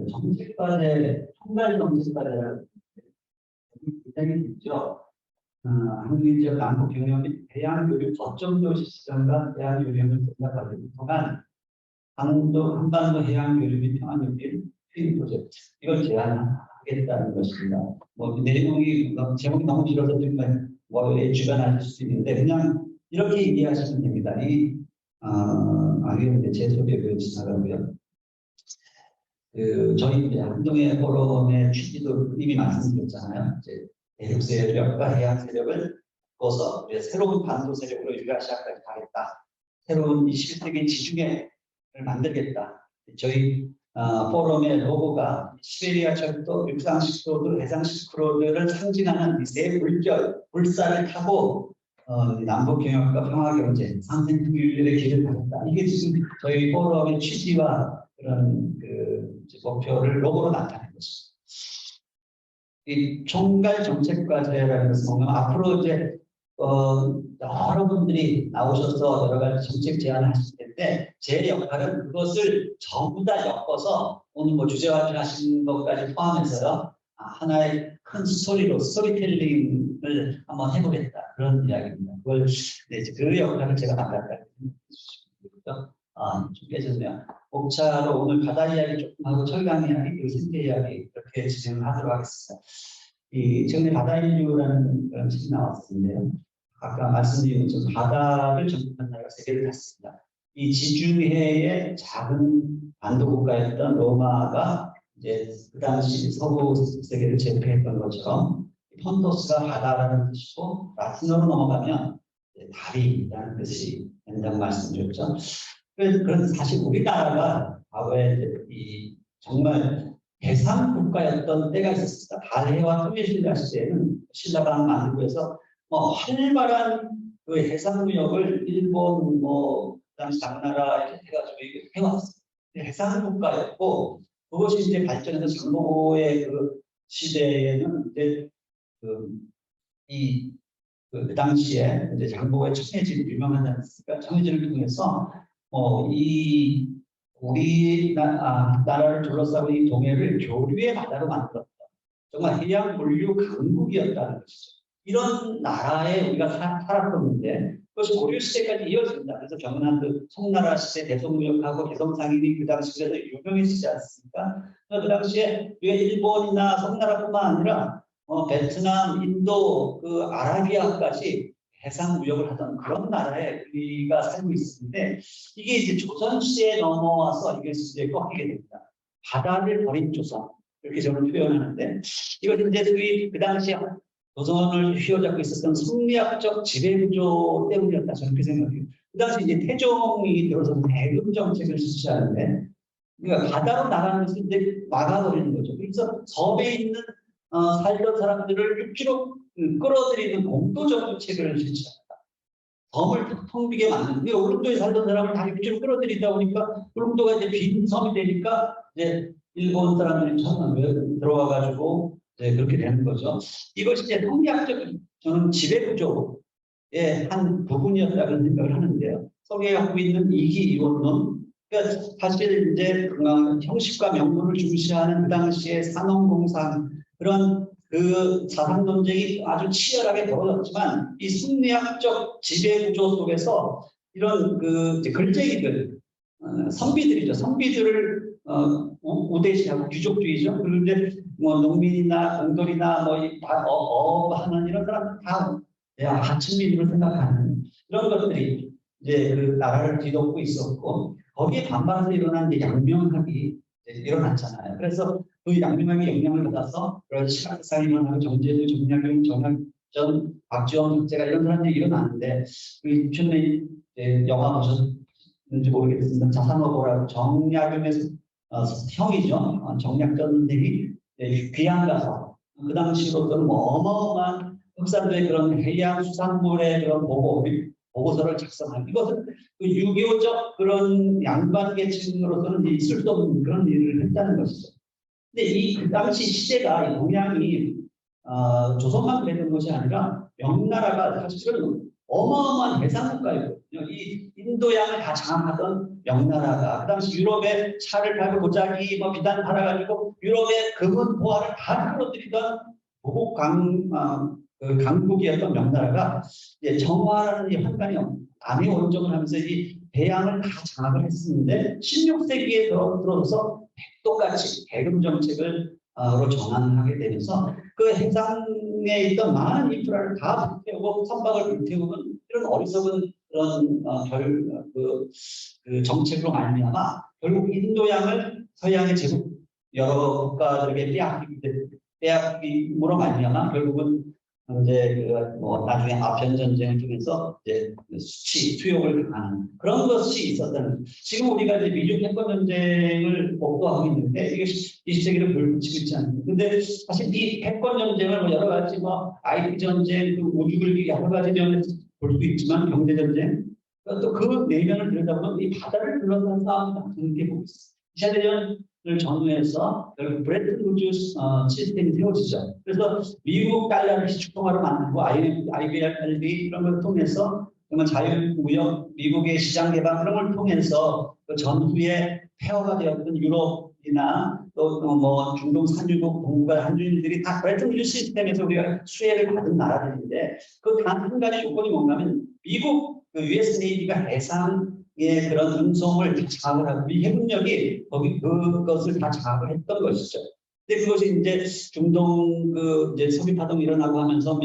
정책과제, 총괄 정책과제라는 굉장히 있죠. 한국인 지역 남북 경영 및 대양 교류 거점 도시 시장과 대양 교류를 전략과제를 통한 한반도 해양 교류 및 평화 연계 트윈 프로젝트 이걸 제안하겠다는 것입니다. 뭐 내용이 제목이 너무 길어서 정말 뭐 주관하실 수 있는데 그냥 이렇게 이해하시면 됩니다. 이게 제 소개를 지나가고요. 저희 이제 한동해 포럼의 취지도 이미 말씀드렸잖아요. 이제 대륙 세력과 해양 세력을 꺾어서 새로운 반도 세력으로 유라시아까지 가겠다. 새로운 21세기 지중해를 만들겠다. 저희 포럼의 로고가 시베리아 철도, 육상 실크로드, 해상 실크로드를 상징하는 이 세 불살을 타고 남북 경협과 평화 경제, 상생 통일의 길을 가겠다. 이게 지금 저희 포럼의 취지와 그런 목표를 로고로 나타낸 것입니다. 이 총괄 정책과제라는 것은 뭔가 앞으로 이제 여러분들이 나오셔서 여러 가지 정책 제안을 하실 텐데 제 역할은 그것을 전부 다 엮어서 오늘 뭐 주제화하신 것까지 포함해서요 하나의 큰 스토리로 스토리텔링을 한번 해보겠다 그런 이야기입니다. 그걸 이제 그 역할을 제가 맡았다. 좀 깨졌네요. 목차로 오늘 바다 이야기 조금 하고 철강 이야기 그리고 생태 이야기 이렇게 진행을 하도록 하겠습니다. 최근에 바다 인류라는 그런 책이 나왔었는데요. 아까 말씀드린 것처럼 바다를 정복한 나라가 세계를 갔습니다. 이 지중해의 작은 반도 국가였던 로마가 이제 그 당시 서부 세계를 제패했던 것처럼 폰토스가 바다라는 뜻이고 라틴어로 넘어가면 다리라는 뜻이 된다고 말씀드렸죠. 그런 사실 우리나라가 과거에 정말 대상 국가였던 때가 있었습니다. 발해와 통일신라 시대에는 신라가 만들고 해서 활발한 그 해상무역을 일본 그다음에 당나라 이렇게 해가지고 해왔습니다. 해상 국가였고 그것이 이제 발전해서 장보고의 그 시대에는 이제 그 당시에 이제 장보고의 청해진 유명하지 않습니까? 청해진을 통해서 우리나라를 둘러싸고 이 동해를 교류의 바다로 만들었다. 정말 해양 물류 강국이었다는 것이죠. 이런 나라에 우리가 살았었는데 그것이 고려 시대까지 이어집니다. 그래서 경남도 송나라 시대 대성무역하고 개성상인이 그 당시에도 유명해지지 않습니까? 그 당시에 일본이나 송나라뿐만 아니라 베트남, 인도, 그 아라비아까지 해상 무역을 하던 그런 나라에 우리가 살고 있었는데 이게 이제 조선 시대에 넘어와서 이게 이제 꺾이게 됩니다. 바다를 버린 조선 이렇게 저는 표현하는데 이것은 이제 그 당시에 조선을 휘어잡고 있었던 성리학적 지배구조 때문이었다 저는 그렇게 생각해요. 그 당시 이제 태종이 들어서 대금 정책을 실시하는데 그러니까 바다로 나가는 것을 이제 막아버리는 거죠. 그래서 섬에 있는 살던 사람들을 육지로 끌어들이는 공도 정책을 실시합니다. 섬을 텅 비게 만드는 울릉도에 살던 사람을 다 육지로 끌어들이다 보니까 울릉도가 이제 빈 섬이 되니까 이제 일본 사람들이 처음 들어와가지고 그렇게 되는 거죠. 이것이 이제 성리학적인 저는 지배구조의 한 부분이었다는 생각을 하는데요. 성리학이 갖고 있는 이기 이원론, 그러니까 사실 이제 형식과 명분을 중시하는 그 당시의 산업공상 그런 그 사상 논쟁이 아주 치열하게 벌어졌지만 이 순리학적 지배구조 속에서 이런 그 글쟁이들, 선비들이죠. 선비들을 우대시하고 귀족주의죠. 그런데 농민이나 공돌이나 하는 이런 사람 다 하층민으로 생각하는 이런 것들이 이제 그 나라를 뒤덮고 있었고 거기에 반발해서 일어난 이제 양명학이 일어났잖아요. 그래서 그 양명학의 영향을 받아서 그런 시각상 일어나고 정재주, 정약용, 정학전, 박지원, 박재가 이런 사람들이 일어나는데 그 최근에 영화 보셨는지 모르겠습니다. 자산어보라고 정약용의 형이죠. 정약전 선생이 귀양 가서 그 당시로서는 어마어마한 흑산도의 그런 해양 수산물의 그런 보고서를 작성한 이것은 그 유교적 그런 양반 계층으로서는 있을 수 없는 그런 일을 했다는 것이죠. 근데 그 당시 시대가 동양이 조선만 되는 것이 아니라 명나라가 사실은 어마어마한 해상국가였거든요. 이 인도양을 다 장악하던 명나라가 그 당시 유럽에 차를 팔고 도자기 뭐 비단 팔아가지고 유럽의 금은 보화를 다 끌어들이던 보국 그 강국이었던 명나라가 이제 정화라는 이 환관이 남의 원정을 하면서 이 대양을 다 장악을 했었는데 16세기에 들어서 똑같이 대금 정책을 로 전환하게 되면서 그 해상에 있던 많은 인프라를 다 불태우고 선박을 불태우는 이런 어리석은 그런 그 정책으로 말미암아 결국 인도양을 서양의 제국 여러 국가들에게 빼앗김으로 말미암아 결국은 이제 뭐 나중에 아편 전쟁을 통해서 이제 수용을 하는 그런 것이 있었다는. 지금 우리가 이제 미중 패권 전쟁을 목도하고 있는데 이게 20세기를 불붙이고 있지 않습니까? 근데 사실 이 패권 전쟁을 뭐 여러 가지 뭐 IT 전쟁, 우주 굴기 여러 가지 면에서 볼 수도 있지만 경제 전쟁 또 그 내면을 들여다보면 이 바다를 둘러싼 싸움이 그렇게 보고 있습니다. 2차 대전을 전후해서 결국 브레튼 우드 시스템이 세워지죠. 그래서 미국 달러를 기축통화로 만들고 IBRD 이런 걸 통해서 정말 자유무역, 미국의 시장 개방 그런 걸 통해서 그 전후에 폐허가 되었던 유럽이나 또 뭐 중동 산유국, 동북아 한주인들이 다 브레튼 우드 시스템에서 우리가 수혜를 받은 나라들인데 그 단 한 가지 조건이 뭔가면 미국 그 US 네이비가 해상의 그런 운송을 다 장악을 하고 미 해군력이 거기 그것을 다 장악을 했던 것이죠. 근데 그것이 이제 중동 그 이제 석유 파동이 일어나고 하면서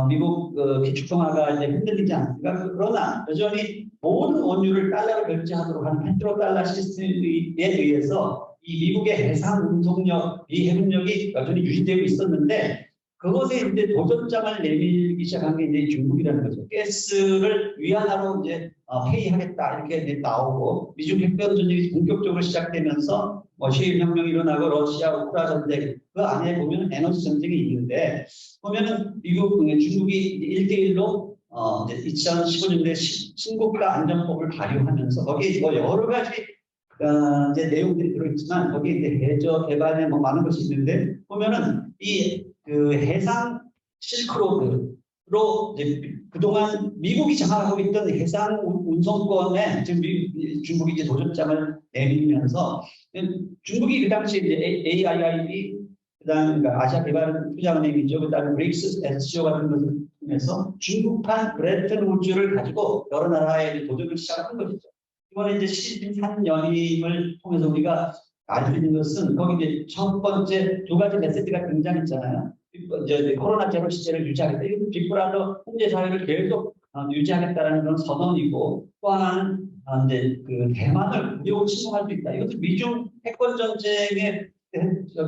미국 기축통화가 이제 흔들리지 않습니까? 그러나 여전히 모든 원유를 달러로 결제하도록 하는 페트로 달러 시스템에 의해서 이 미국의 해상 운송력, 이 해군력이 여전히 유지되고 있었는데 그것에 이제 도전장을 내밀기 시작한 게 이제 중국이라는 거죠. 가스를 위안화로 이제 폐위하겠다 이렇게 이제 나오고 미중 패권 전쟁이 본격적으로 시작되면서 뭐 시일 혁명이 일어나고 러시아 우크라 전쟁 그 안에 보면 에너지 전쟁이 있는데 보면은 중국이 1대1로 이제 2015년도에 신국가 안전법을 발효하면서 거기에 뭐 여러 가지 이제 내용들이 들어있지만 거기에 이제 해저 개발에 뭐 많은 것이 있는데 보면은 그 해상 실크로드로 이제 그동안 미국이 장악하고 있던 해상 운송권에 지금 중국이 이제 도전장을 내밀면서 중국이 그 당시 이제 AIIB 그다음 그러니까 아시아 개발 투자은행이죠. 그다음에 브릭스 SCO 같은 것을 통해서 중국판 브레튼 우드를 가지고 여러 나라에 도전을 시작한 것이죠. 이번에 이제 시진핑 연임을 통해서 우리가 알 수 있는 것은 거기 이제 첫 번째 두 가지 메시지가 등장했잖아요. 이제 코로나 제로 시제를 유지하겠다. 이것은 빅브라더 통제 사회를 계속 유지하겠다라는 그런 선언이고 또 하나는 이제 그 대만을 무력으로 침공할 수 있다. 이것은 미중 패권 전쟁의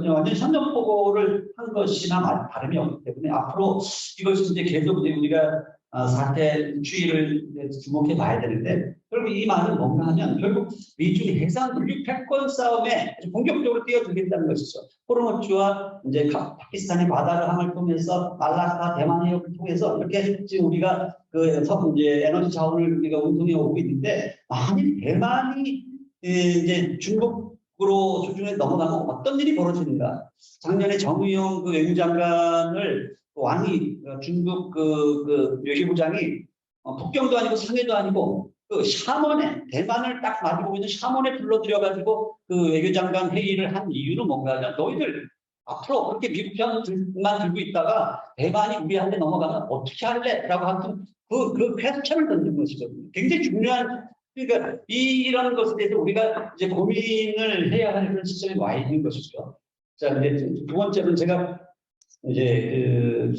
완전 선전포고를 한 것이나 다름이 없기 때문에 앞으로 이것이 이제 계속 이제 우리가 사태 추이를 주목해 봐야 되는데 결국 이 말은 뭔가 하면 결국 미중 해상 물류 패권 싸움에 아주 본격적으로 뛰어들겠다는 것이죠. 호르무즈와 이제 파키스탄의 바다르함을 통해서 말라카 대만 해역을 통해서 이렇게 지금 우리가 그 이제 에너지 자원을 우리가 운송해 오고 있는데 만일 대만이 이제 중국으로 조중에 넘어가면 어떤 일이 벌어지는가? 작년에 정의용 그 외무장관을 왕이 중국 그 외교부장이 북경도 아니고 상해도 아니고 그 샤먼에 대만을 딱 마주보고 있는 샤먼에 불러들여가지고 그 외교장관 회의를 한 이유는 뭔가 하면 너희들 앞으로 그렇게 미국 편만 들고 있다가 대만이 우리한테 넘어가면 어떻게 할래? 라고 하여튼 그 퀘스천을 던진 것이거든요. 굉장히 중요한 그러니까 이런 것에 대해서 우리가 이제 고민을 해야 하는 그런 시점에 와 있는 것이죠. 자, 이제 두 번째는 제가 이제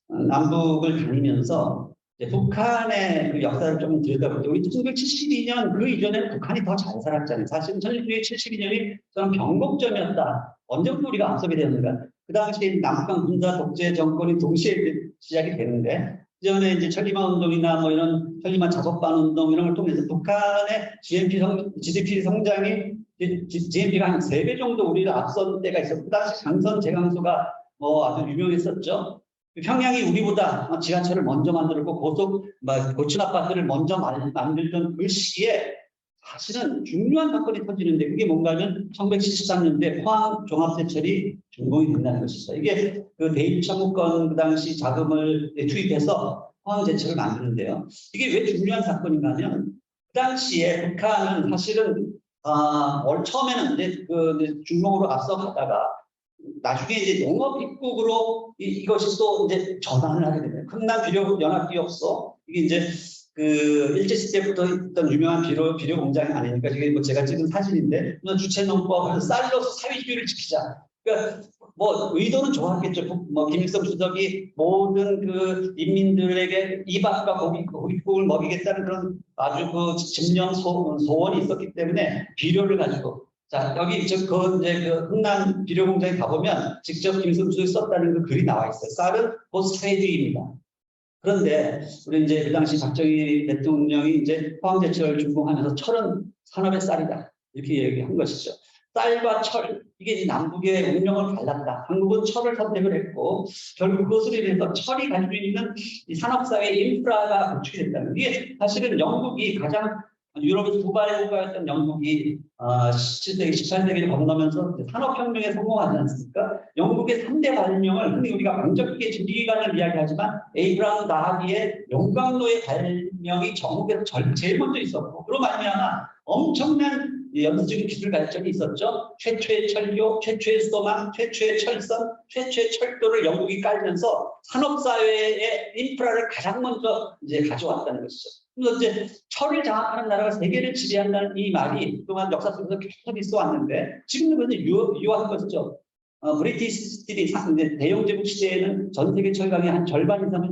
남북을 다니면서 북한의 그 역사를 좀 들여다볼 때 우리 1972년 그 이전에는 북한이 더 잘 살았잖아요. 사실은 1972년이 저는 변곡점이었다. 언제부터 우리가 앞서게 되었는가? 그 당시에 남북한 군사 독재 정권이 동시에 시작이 되는데 이전에 이제 천리마 운동이나 뭐 이런 천리마 작업반 운동 이런 걸 통해서 북한의 GDP 성장이 GNP가 한 3배 정도 우리를 앞선 때가 있었고 그 당시 강선 제강소가 뭐 아주 유명했었죠. 평양이 우리보다 지하철을 먼저 만들고 고층 아파트를 먼저 만들던 그 시기에 사실은 중요한 사건이 터지는데 그게 뭔가 하면 1973년대 포항 종합제철이 준공이 된다는 것이죠. 이게 그 대일 청구권 그 당시 자금을 투입해서 포항 제철을 만드는데요. 이게 왜 중요한 사건인가 하면 당시에 북한은 사실은 처음에는 이제 이제 중동으로 앞서가다가 나중에 이제 농업 입국으로 이것이 또 이제 전환을 하게 됩니다. 흥남 비료 연합기업소 이게 이제 그 일제시대부터 있던 유명한 비료 공장이 아니니까 이게 뭐 제가 찍은 사진인데 주체농법 쌀로서 사회주의를 지키자. 그러니까 뭐 의도는 좋았겠죠. 뭐 김일성 주석이 모든 그 인민들에게 이밥과 고깃국을 먹이겠다는 그런 아주 그 집념 소원이 있었기 때문에 비료를 가지고 자 여기 이제 그 흥남 비료 공장에 가보면 직접 김일성 주석이 썼다는 그 글이 나와 있어요. 쌀은 곧 사회주의입니다. 그런데 우리 이제 그 당시 박정희 대통령이 이제 포항제철 준공하면서 철은 산업의 쌀이다 이렇게 얘기한 것이죠. 쌀과 철 이게 남북의 운명을 갈랐다. 한국은 철을 선택을 했고 결국 그것으로 인해서 철이 가지고 있는 이 산업사회 인프라가 구축이 됐다는 게 사실은 영국이 가장 유럽의 두 발의 국가였던 영국이 17세기, 18세기를 건너면서 산업혁명에 성공하지 않습니까? 영국의 3대 발명을 흔히 우리가 강적기계 지휘관을 이야기하지만 에이브라함 다하비의 용광로의 발명이 전국에서 제일 먼저 있었고 그로 말미암아 엄청난 연수적인 기술 발전이 있었죠. 최초의 철교, 최초의 수도망, 최초의 철선, 최초의 철도를 영국이 깔면서 산업사회의 인프라를 가장 먼저 이제 가져왔다는 것이죠. 그래서 이제 철을 장악하는 나라가 세계를 지배한다는 이 말이 그동안 역사 속에서 계속 있어 왔는데 지금도 그것은 유효한 것이죠. 브리티시 스틸이 대영 제국 시대에는 전 세계 철강의 한 절반 이상을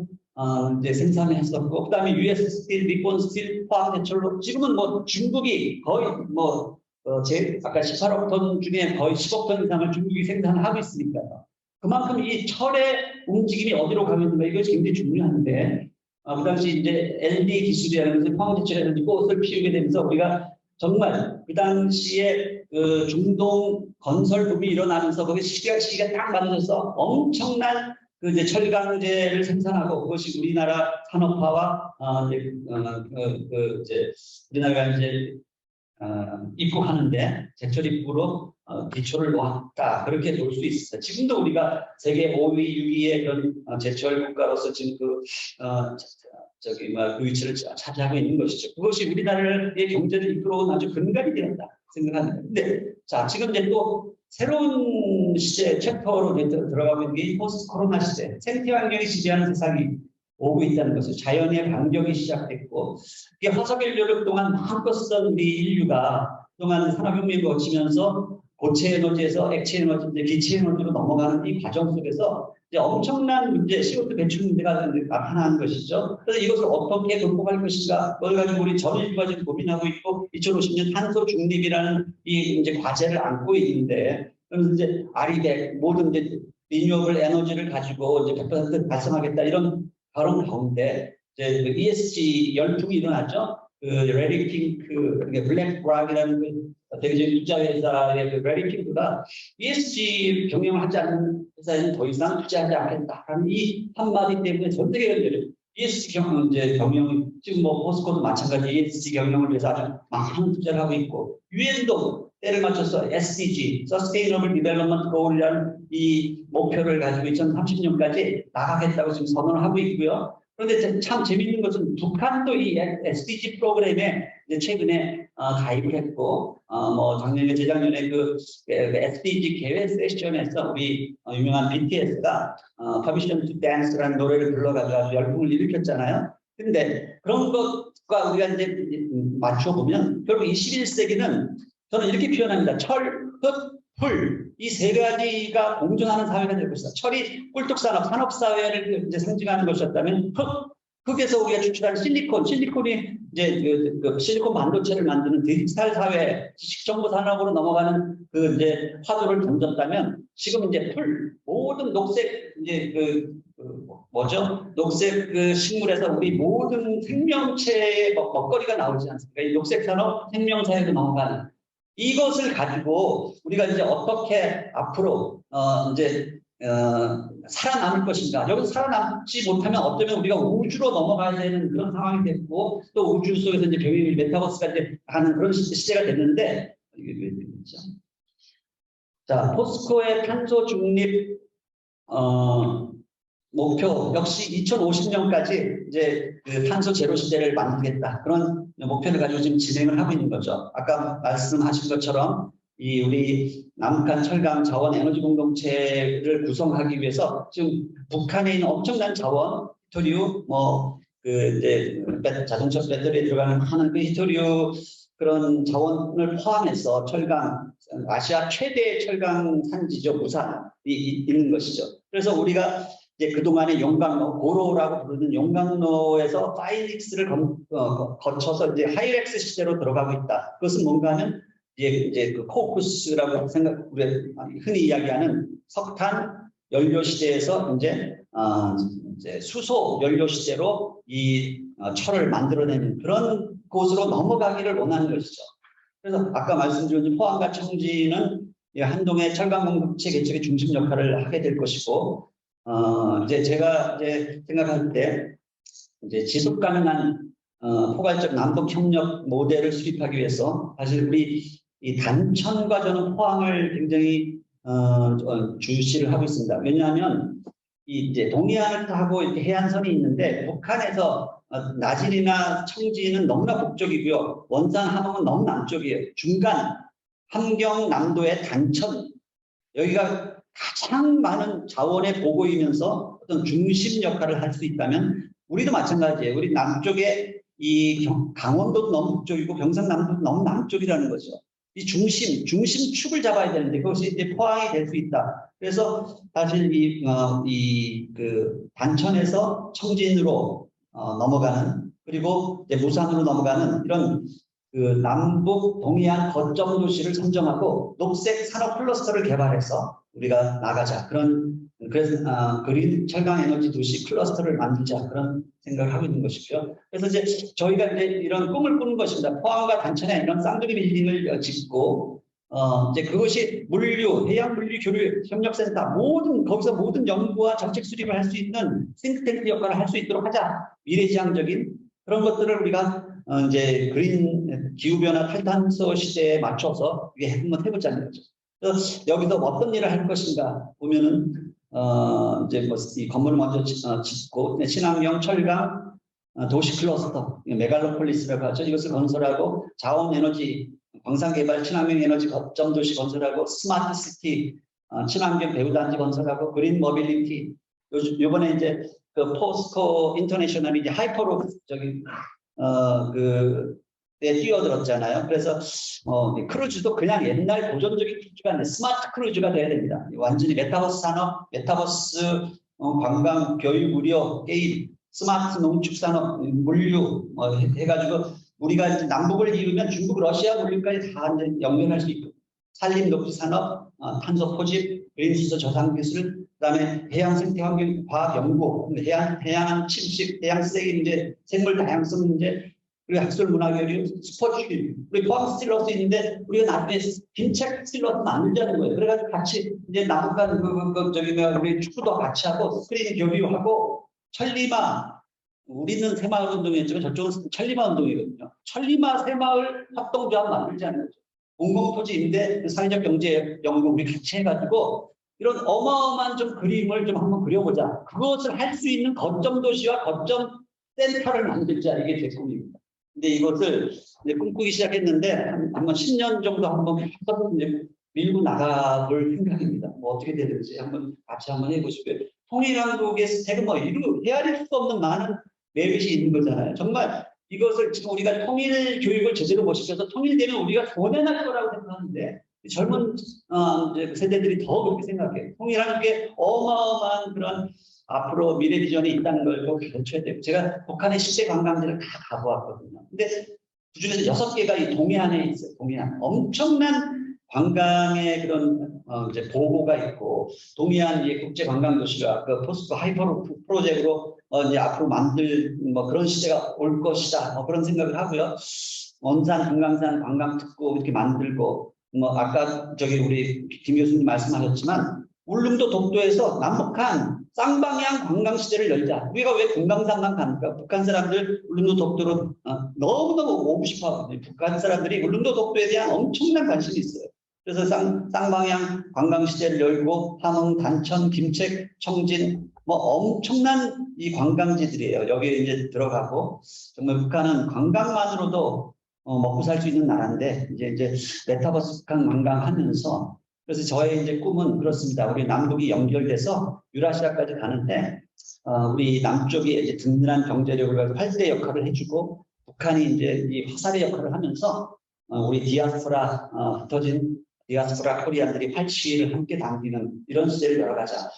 이제 생산을 했었고, 그 다음에 US 스틸, 니폰 스틸, 화학제철로 지금은 뭐 중국이 거의 아까 18억 톤 중에 거의 10억 톤 이상을 중국이 생산을 하고 있으니까요. 그만큼 이 철의 움직임이 어디로 가고 있는가 이것이 굉장히 중요한데, 그 당시 이제 LD 기술이라는 것은 화학제철이라든지 꽃을 피우게 되면서 우리가 정말 그 당시에 그 중동 건설 붐이 일어나면서 거기 시기가 딱 맞아서 엄청난 그 이제 철강제를 생산하고 그것이 우리나라 산업화와 이제 우리나라가 이제 입국하는데 제철 입국으로 기초를 놓았다 그렇게 볼 수 있어요. 지금도 우리가 세계 5위, 6위의 그런 제철 국가로서 지금 그 위치를 차지하고 있는 것이죠. 그것이 우리나라의 경제를 이끌어온 아주 근간이 되었다 생각합니다. 근데 자 지금 이제 또 새로운 시대 챕터로 들어가고 있는 게 포스트 코로나 시대, 생태 환경이 지배하는 세상이 오고 있다는 것을 자연의 반격이 시작됐고 이게 화석 인류를 그동안 마음껏 쓰던 우리 인류가 그동안 산업혁명을 거치면서 고체 에너지에서 액체 에너지, 기체 에너지로 넘어가는 이 과정 속에서 이제 엄청난 문제, CO2 배출 문제가 나타나는 것이죠. 그래서 이것을 어떻게 극복할 것인가, 그걸 가지고 우리 전 인류가 지금 고민하고 있고 2050년 탄소 중립이라는 이 이제 과제를 안고 있는데, 그래서 이제 아리백 모든 이제 리뉴어블 에너지를 가지고 이제 100% 달성하겠다 이런 발언 가운데 이제 그 ESG 열풍이 일어났죠. 그 레디핑크, 그게 블랙락이라는 그 대표적인 투자회사의 그 레디핑크가 ESG 경영을 하지 않는 회사에는 더 이상 투자하지 않겠다라는 이 한마디 때문에 전 세계적으로 ESG 경영 지금 뭐 포스코도 마찬가지 ESG 경영을 위해서 아주 많은 투자를 하고 있고 유엔도 때를 맞춰서 SDG, Sustainable Development Goal이라는 이 목표를 가지고 2030년까지 나가겠다고 지금 선언을 하고 있고요. 그런데 참 재미있는 것은 북한도 이 SDG 프로그램에 최근에 가입을 했고, 뭐 작년에 재작년에 그 SDG 개회 세션에서 우리 유명한 BTS가 Permission to Dance라는 노래를 불러가지고 열풍을 일으켰잖아요. 근데 그런 것과 우리가 이제 맞춰보면 결국 21세기는 저는 이렇게 표현합니다. 철, 흙, 풀, 이 세 가지가 공존하는 사회가 될 것이다. 철이 꿀뚝산업, 산업사회를 이제 상징하는 것이었다면 흙에서 우리가 추출하는 실리콘이 이제 그 실리콘 반도체를 만드는 디지털 사회, 지식정보 산업으로 넘어가는 그 이제 화두를 던졌다면 지금 이제 모든 녹색 이제 녹색 그 식물에서 우리 모든 생명체의 먹거리가 나오지 않습니까? 이 녹색 산업 생명사회로 넘어가는 이것을 가지고 우리가 이제 어떻게 앞으로 살아남을 것인가. 여기서 살아남지 못하면 어쩌면 우리가 우주로 넘어가야 되는 그런 상황이 됐고 또 우주 속에서 이제 병행이 메타버스가 이제 하는 그런 시대가 됐는데 자 포스코의 탄소 중립 목표 역시 2050년까지 이제 그 탄소 제로 시대를 만들겠다. 그런 목표를 가지고 지금 진행을 하고 있는 거죠. 아까 말씀하신 것처럼 이 우리 남북한 철강 자원 에너지 공동체를 구성하기 위해서 지금 북한에 있는 엄청난 자원, 히토리우, 이제 자동차 배터리에 들어가는 하는 그 히토리우 그런 자원을 포함해서 철강, 아시아 최대 철강 산지죠, 부산이 있는 것이죠. 그래서 우리가 이제 그동안에 용광로, 고로라고 부르는 용광로에서 파이닉스를 거쳐서 이제 하이렉스 시대로 들어가고 있다. 그것은 뭔가 하면 이제 그 코쿠스라고 우리가 흔히 이야기하는 석탄 연료 시대에서 이제 수소 연료 시대로 이 철을 만들어내는 그런 곳으로 넘어가기를 원하는 것이죠. 그래서 아까 말씀드린 포항과 청진은 한동의 철강 공급체 개척의 중심 역할을 하게 될 것이고, 이제 제가 이제 생각할 때 이제 지속 가능한 포괄적 남북 협력 모델을 수립하기 위해서 사실 우리 이 단천과 저는 포항을 굉장히 주시를 하고 있습니다. 왜냐하면 이제 동해안을 타고 이렇게 해안선이 있는데 북한에서 나진이나 청진은 너무나 북쪽이고요. 원산 함흥은 너무 남쪽이에요. 중간 함경남도의 단천, 여기가 가장 많은 자원의 보고이면서 어떤 중심 역할을 할 수 있다면 우리도 마찬가지예요. 우리 남쪽에 이 강원도도 너무 북쪽이고 경상남도도 너무 남쪽이라는 거죠. 이 중심축을 잡아야 되는데 그것이 이제 포항이 될 수 있다. 그래서 사실 그 단천에서 청진으로 넘어가는, 그리고 이제 무산으로 넘어가는 이런 그 남북 동해안 거점 도시를 선정하고 녹색 산업 클러스터를 개발해서 우리가 나가자. 그래서 그린 철강 에너지 도시 클러스터를 만들자, 그런 생각을 하고 있는 것이고요. 그래서 이제 저희가 이제 이런 꿈을 꾸는 것입니다. 포항과 단천에 이런 쌍둥이 빌딩을 짓고 이제 그것이 해양 물류 교류 협력센터, 거기서 모든 연구와 정책 수립을 할 수 있는 싱크탱크 역할을 할 수 있도록 하자. 미래지향적인 그런 것들을 우리가 이제 그린 기후변화 탈탄소 시대에 맞춰서 한번 해보자는 거죠. 그래서 여기서 어떤 일을 할 것인가 보면은 이제 이 건물을 먼저 짓고 친환경 철강 도시 클러스터, 메갈로폴리스라고 하죠. 이것을 건설하고 자원에너지 광산개발 친환경 에너지 거점 도시 건설하고 스마트 시티 친환경 배후단지 건설하고 그린 모빌리티, 요번에 이제 그 포스코 인터내셔널이 이제 하이퍼로 에 뛰어들었잖아요. 그래서 크루즈도 그냥 옛날 고전적인 크루즈가 아니라 스마트 크루즈가 돼야 됩니다. 완전히 메타버스 산업, 메타버스 관광, 교육, 의료, 게임, 스마트 농축 산업, 물류 해가지고 우리가 이제 남북을 이루면 중국, 러시아 물류까지 다 이제 연결할 수 있고, 산림 녹지 산업, 탄소 포집, 그린 수소 저장 기술, 그다음에 해양 생태 환경 과학 연구, 해양 침식, 해양 쓰레기 문제, 생물 다양성 문제, 그리고 학술 문화 교류, 스포츠, 우리 포항 스틸러스 있는데 우리가 나중에 빈책 스틸러스 만들자는 거예요. 그래가지고 같이 이제 남북한 우리 축구도 같이 하고 스크린 교류하고 천리마, 우리는 새마을 운동이었지만 저쪽은 천리마 운동이거든요. 천리마 새마을 협동조합 만들자는 거죠. 공공토지 임대 사회적 경제 연구 우리 같이 해가지고 이런 어마어마한 좀 그림을 좀 한번 그려보자. 그것을 할 수 있는 거점 도시와 거점 센터를 만들자. 이게 제 꿈입니다. 근데 이것을 이제 꿈꾸기 시작했는데 한번 10년 정도 한번 이제 밀고 나가볼 생각입니다. 뭐 어떻게 되는지 같이 한번 해보시고요. 통일한국의 스택은 헤아릴 수 없는 많은 메리트이 있는 거잖아요. 정말 이것을 지금 우리가 통일 교육을 제대로 못 시켜서 통일되면 우리가 손해날 거라고 생각하는데 젊은 이제 세대들이 더 그렇게 생각해요. 통일한국의 어마어마한 그런 앞으로 미래 비전이 있다는 걸 가르쳐야 되고, 제가 북한의 10대 관광지를 다 가보았거든요. 근데 그중에서 6개가 이 동해안에 있어요. 동해안. 엄청난 관광의 그런 이제 보고가 있고, 동해안 국제 관광 도시가 그 포스코 하이퍼루프 프로젝트로 이제 앞으로 만들 그런 시대가 올 것이다. 그런 생각을 하고요. 원산, 금강산 관광특구 이렇게 만들고, 아까 우리 김 교수님 말씀하셨지만 울릉도 독도에서 남북한 쌍방향 관광 시대를 열자. 우리가 왜 금강산만 갑니까? 북한 사람들 울릉도 독도로 너무너무 오고 싶어 하거든요. 북한 사람들이 울릉도 독도에 대한 엄청난 관심이 있어요. 그래서 쌍방향 관광시대를 열고 함흥, 단천, 김책, 청진 뭐 엄청난 이 관광지들이에요. 여기에 이제 들어가고 정말 북한은 관광만으로도 먹고 살 수 있는 나라인데 이제 메타버스 북한 관광하면서 그래서 저의 이제 꿈은 그렇습니다. 우리 남북이 연결돼서 유라시아까지 가는데 우리 남쪽이 이제 든든한 경제력을 활대 역할을 해주고 북한이 이제 이 화살의 역할을 하면서 우리 디아스포라 흩어진 디아스포라 코리안들이 팔찌를 함께 당기는 이런 시대를 열어가자.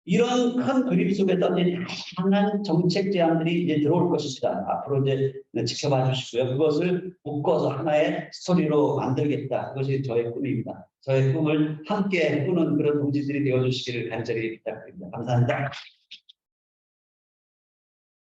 이런 큰 그림 속에서 이제 다양한 정책 제안들이 이제 들어올 것입니다. 앞으로 이제 지켜봐 주시고요. 그것을 묶어서 하나의 스토리로 만들겠다. 그것이 저의 꿈입니다. 저의 꿈을 함께 꾸는 그런 동지들이 되어 주시기를 간절히 부탁드립니다. 감사합니다.